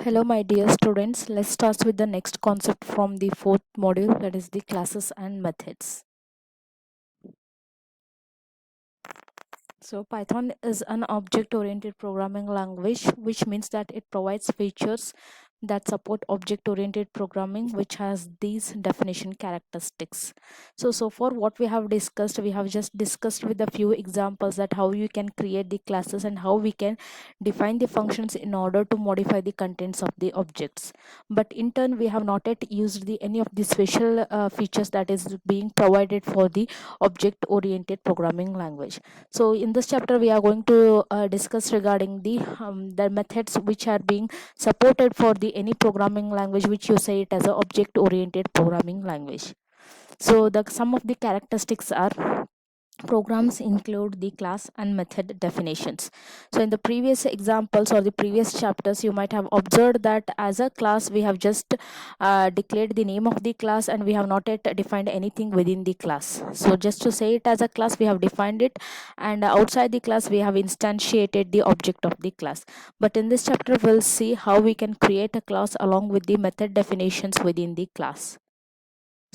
Hello, my dear students. Let's start with the next concept from the fourth module, that is the classes and methods. So Python is an object-oriented programming language, which means that it provides features that support object-oriented programming, which has these definition characteristics. So far what we have just discussed with a few examples that how you can create the classes and how we can define the functions in order to modify the contents of the objects. But in turn, we have not yet used any of the special features that is being provided for the object-oriented programming language. So in this chapter we are going to discuss regarding the methods which are being supported for the any programming language which you say it as a object oriented programming language. So the some of the characteristics are: programs include the class and method definitions. So in the previous examples or the previous chapters, you might have observed that as a class we have just declared the name of the class and we have not yet defined anything within the class. So just to say it as a class, we have defined it, and outside the class we have instantiated the object of the class. But in this chapter we'll see how we can create a class along with the method definitions within the class.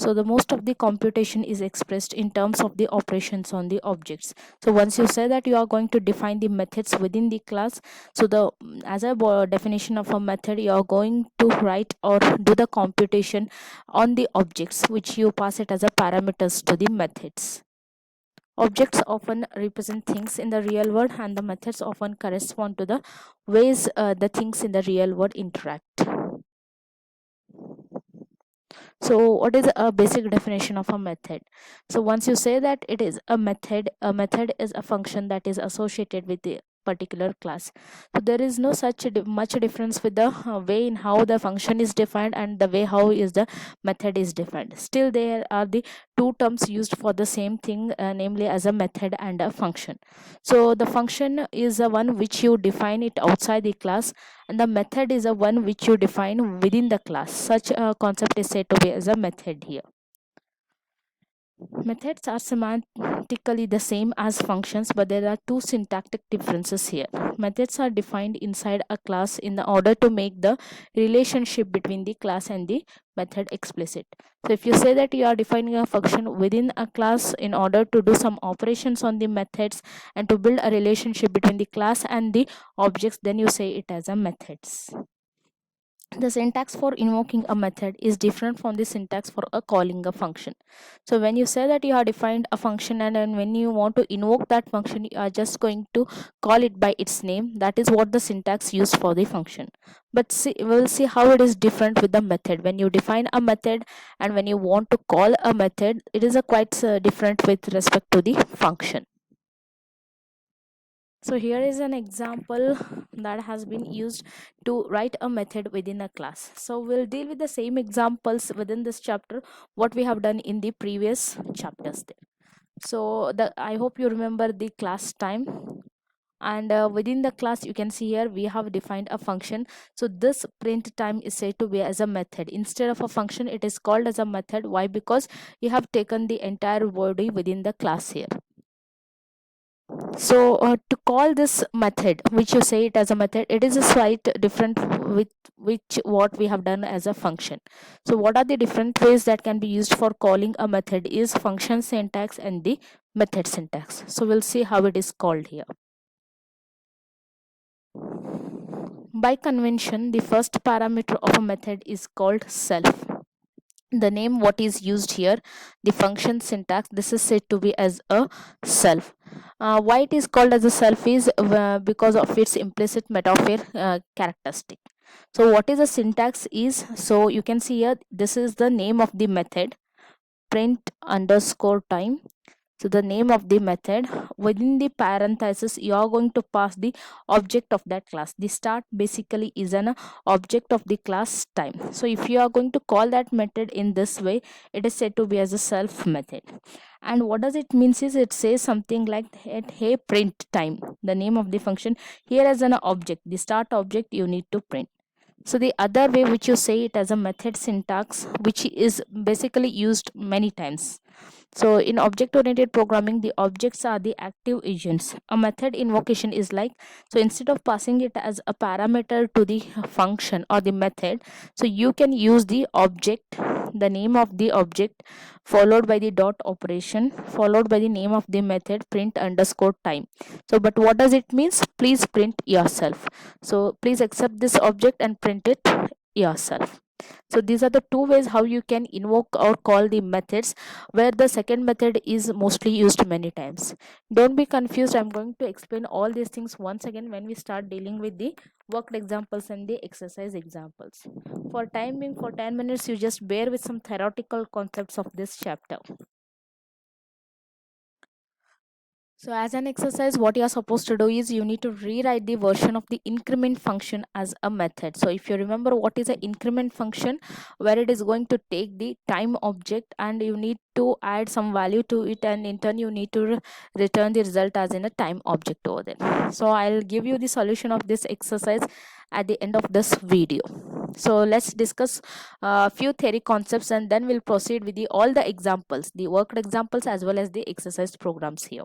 So the most of the computation is expressed in terms of the operations on the objects. So once you say that you are going to define the methods within the class, so the as a definition of a method, you are going to write or do the computation on the objects which you pass it as a parameters to the methods. Objects often represent things in the real world, and the methods often correspond to the ways the things in the real world interact. So what is a basic definition of a method? So once you say that it is a method is a function that is associated with the particular class. So there is no such much difference with the way in how the function is defined and the way how is the method is defined. Still there are the two terms used for the same thing, namely as a method and a function. So the function is the one which you define it outside the class, and the method is a one which you define within the class. Such a concept is said to be as a method here. Methods are semantically the same as functions, but there are two syntactic differences here. Methods are defined inside a class in the order to make the relationship between the class and the method explicit. So if you say that you are defining a function within a class in order to do some operations on the methods and to build a relationship between the class and the objects, then you say it as a methods. The syntax for invoking a method is different from the syntax for a calling a function. So when you say that you have defined a function, and then when you want to invoke that function, you are just going to call it by its name. That is what the syntax used for the function. But see, we'll see how it is different with the method. When you define a method and when you want to call a method, it is a quite different with respect to the function. So here is an example that has been used to write a method within a class. So we'll deal with the same examples within this chapter what we have done in the previous chapters there. So I hope you remember the class time, and within the class you can see here we have defined a function. So this print time is said to be as a method. Instead of a function, it is called as a method. Why? Because you have taken the entire body within the class here. So to call this method, which you say it as a method, it is a slight different with which what we have done as a function. So what are the different ways that can be used for calling a method is function syntax and the method syntax. So we'll see how it is called here. By convention, the first parameter of a method is called self. The name what is used here, the function syntax, this is said to be as a self. Why it is called as a self is because of its implicit metaphor characteristic. So what is a syntax is, so you can see here, this is the name of the method, print underscore time. So the name of the method, within the parenthesis you are going to pass the object of that class. The start basically is an object of the class time. So if you are going to call that method in this way, it is said to be as a self method. And what does it means is, it says something like, hey print time, the name of the function here as an object, the start object you need to print. So the other way which you say it as a method syntax, which is basically used many times. So in object oriented programming, the objects are the active agents. A method invocation is like, so instead of passing it as a parameter to the function or the method, so you can use the object, the name of the object, followed by the dot operation, followed by the name of the method, print underscore time. So but what does it means? Please print yourself. So please accept this object and print it yourself. So these are the two ways how you can invoke or call the methods, where the second method is mostly used many times. Don't be confused, I'm going to explain all these things once again when we start dealing with the worked examples and the exercise examples. For time being, for 10 minutes, you just bear with some theoretical concepts of this chapter. So as an exercise, what you are supposed to do is you need to rewrite the version of the increment function as a method. So if you remember what is an increment function, where it is going to take the time object and you need to add some value to it, and in turn you need to return the result as in a time object over there. So I'll give you the solution of this exercise at the end of this video. So let's discuss a few theory concepts and then we'll proceed with the all the examples, the worked examples as well as the exercise programs here.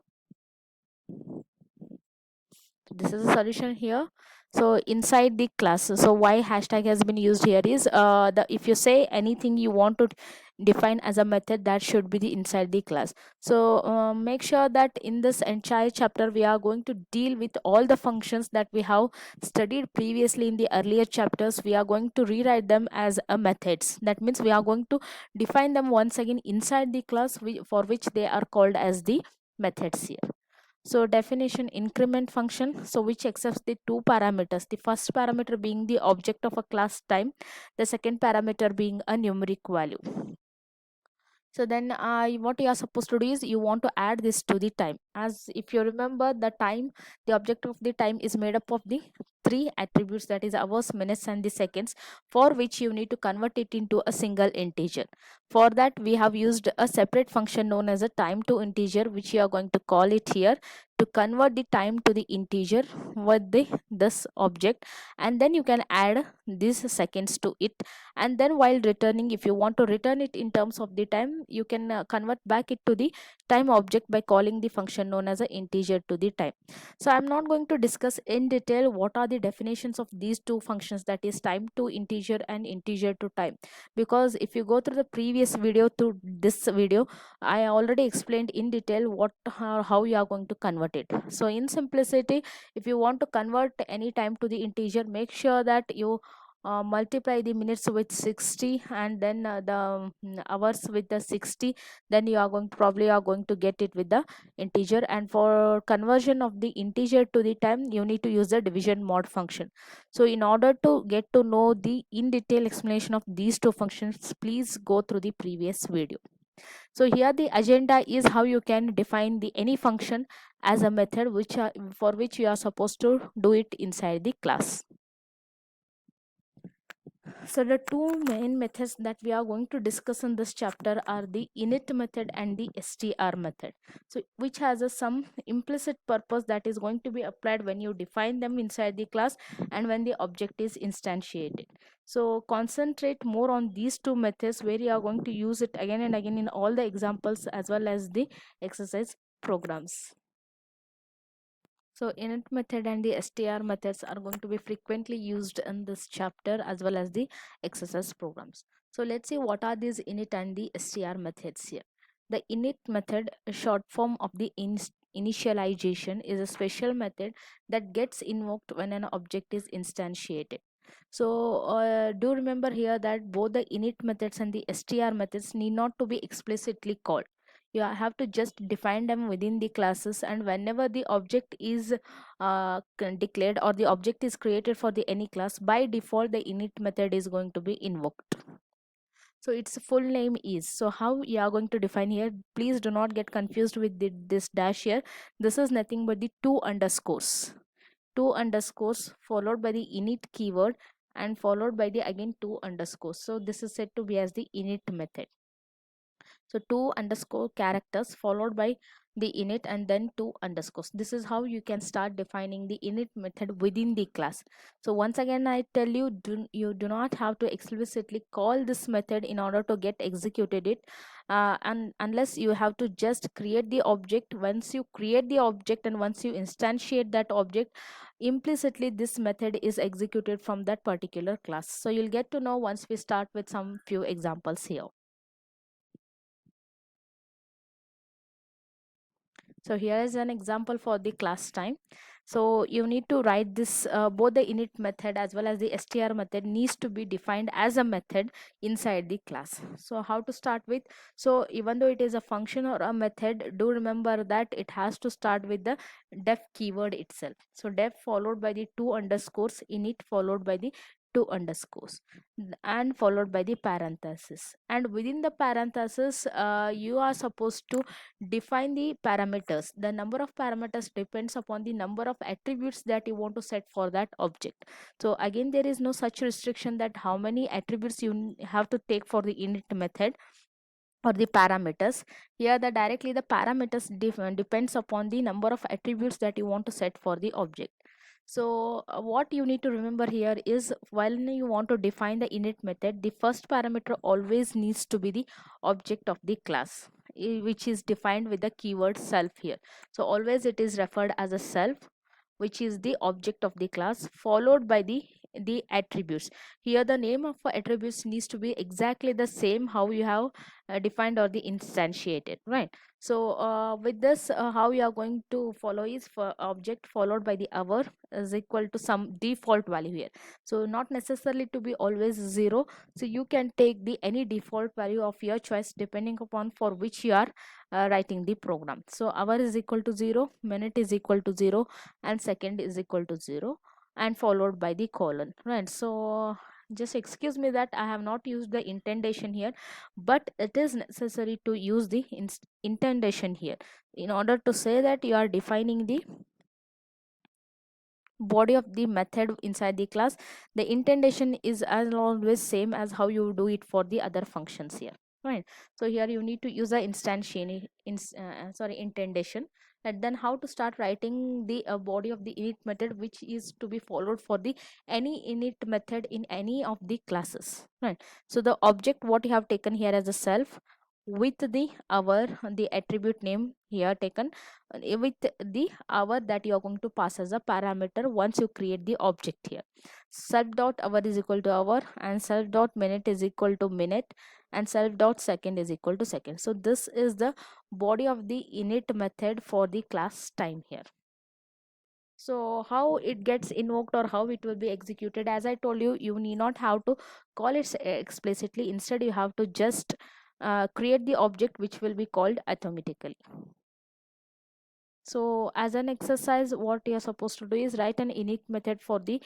This is a solution here. So inside the class, so why hashtag has been used here is the if you say anything you want to define as a method, that should be the inside the class. So make sure that in this entire chapter we are going to deal with all the functions that we have studied previously in the earlier chapters. We are going to rewrite them as a methods. That means we are going to define them once again inside the class, for which they are called as the methods here. So definition, increment function, so which accepts the two parameters, the first parameter being the object of a class time, the second parameter being a numeric value. So then what you are supposed to do is you want to add this to the time. As if you remember, the time, the object of the time is made up of the three attributes, that is hours, minutes and the seconds, for which you need to convert it into a single integer. For that we have used a separate function known as a time to integer, which you are going to call it here to convert the time to the integer with the this object, and then you can add these seconds to it, and then while returning, if you want to return it in terms of the time, you can convert back it to the time object by calling the function known as a integer to the time. So I'm not going to discuss in detail what are the definitions of these two functions, that is time to integer and integer to time, because if you go through the previous video to this video, I already explained in detail what how you are going to convert it. So in simplicity, if you want to convert any time to the integer, make sure that you multiply the minutes with 60 and then the hours with the 60, then you are going probably are going to get it with the integer. And for conversion of the integer to the time, you need to use the division mod function. So in order to get to know the in detail explanation of these two functions, please go through the previous video. So here the agenda is how you can define the any function as a method which are, for which you are supposed to do it inside the class. So the two main methods that we are going to discuss in this chapter are the init method and the str method. So which has a some implicit purpose that is going to be applied when you define them inside the class and when the object is instantiated. So concentrate more on these two methods, where you are going to use it again and again in all the examples as well as the exercise programs. So init method and the str methods are going to be frequently used in this chapter as well as the exercise programs. So let's see what are these init and the str methods here. The init method, a short form of the initialization, is a special method that gets invoked when an object is instantiated. So do remember here that both the init methods and the str methods need not to be explicitly called. You have to just define them within the classes, and whenever the object is declared or the object is created for the any class, by default the init method is going to be invoked. So its full name is, so how you are going to define here, please do not get confused with this dash here. This is nothing but the two underscores followed by the init keyword and followed by the again two underscores. So this is said to be as the init method. So two underscore characters followed by the init and then two underscores. This is how you can start defining the init method within the class. So once again I tell you, you do not have to explicitly call this method in order to get executed it, and unless you have to just create the object. Once you create the object and once you instantiate that object, implicitly this method is executed from that particular class. So you'll get to know once we start with some few examples here. So here is an example for the class time. So you need to write this, both the init method as well as the str method needs to be defined as a method inside the class. So how to start with? So even though it is a function or a method, do remember that it has to start with the def keyword itself. So def followed by the two underscores, init followed by the two underscores, and followed by the parenthesis, and within the parenthesis you are supposed to define the parameters. The number of parameters depends upon the number of attributes that you want to set for that object. So again, there is no such restriction that how many attributes you have to take for the init method or the parameters. Here the directly the parameters depends upon the number of attributes that you want to set for the object. So what you need to remember here is, while you want to define the init method, the first parameter always needs to be the object of the class, which is defined with the keyword self here. So always it is referred as a self, which is the object of the class, followed by the attributes. Here the name of attributes needs to be exactly the same how you have defined or the instantiated, right? So with this, how you are going to follow is, for object followed by the hour is equal to some default value here. So not necessarily to be always 0. So you can take the any default value of your choice depending upon for which you are writing the program. So hour is equal to 0, minute is equal to 0, and second is equal to 0, and followed by the colon, right? So just excuse me that I have not used the indentation here, but it is necessary to use the indentation here in order to say that you are defining the body of the method inside the class. The indentation is as always same as how you do it for the other functions here, right? So here you need to use the instantiation sorry, indentation. And then how to start writing the body of the init method, which is to be followed for the any init method in any of the classes, right? So the object what you have taken here as a self, with the hour, the attribute name here taken, with the hour that you are going to pass as a parameter once you create the object here. Self dot hour is equal to hour, and self dot minute is equal to minute, and self dot second is equal to second. So this is the body of the init method for the class time here. So how it gets invoked or how it will be executed, as I told you, you need not have to call it explicitly. Instead you have to just create the object which will be called automatically. So as an exercise, what you're supposed to do is write an init method for the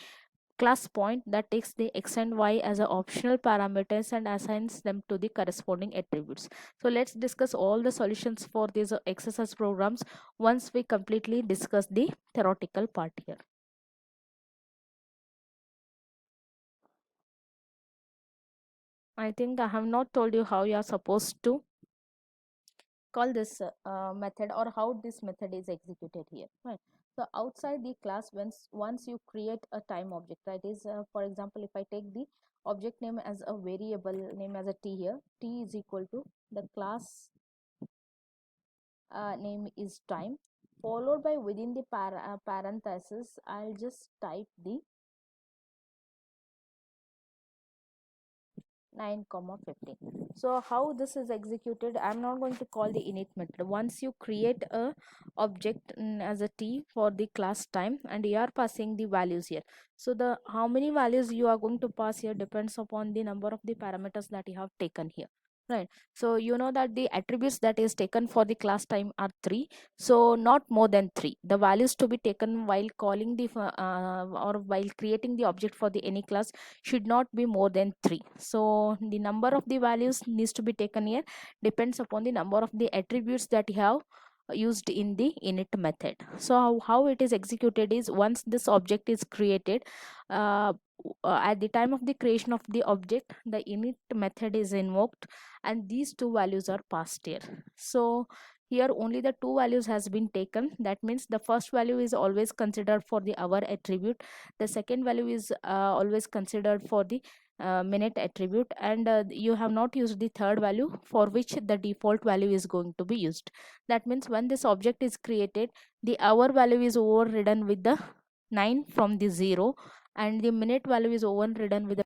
class point that takes the x and y as a optional parameters and assigns them to the corresponding attributes. So let's discuss all the solutions for these exercise programs once we completely discuss the theoretical part here. I think I have not told you how you are supposed to call this method or how this method is executed here, right? So outside the class, once you create a time object, right, is for example, if I take the object name as a variable name as a t here, t is equal to the class name is time, followed by within the parenthesis I'll just type the 9 comma 15. So how this is executed, I'm not going to call the init method. Once you create a object as a t for the class time, and you are passing the values here. So the how many values you are going to pass here depends upon the number of the parameters that you have taken here, right? So you know that the attributes that is taken for the class time are 3, so not more than 3 the values to be taken while calling the or while creating the object for the any class should not be more than 3. So the number of the values needs to be taken here depends upon the number of the attributes that you have used in the init method. So how it is executed is, once this object is created, uh, at the time of the creation of the object, the init method is invoked and these two values are passed here. So Here only the two values has been taken. That means the first value is always considered for the hour attribute, the second value is always considered for the minute attribute, and you have not used the third value for which the default value is going to be used. That means when this object is created, the hour value is overridden with the 9 from the 0, and the minute value is overridden with the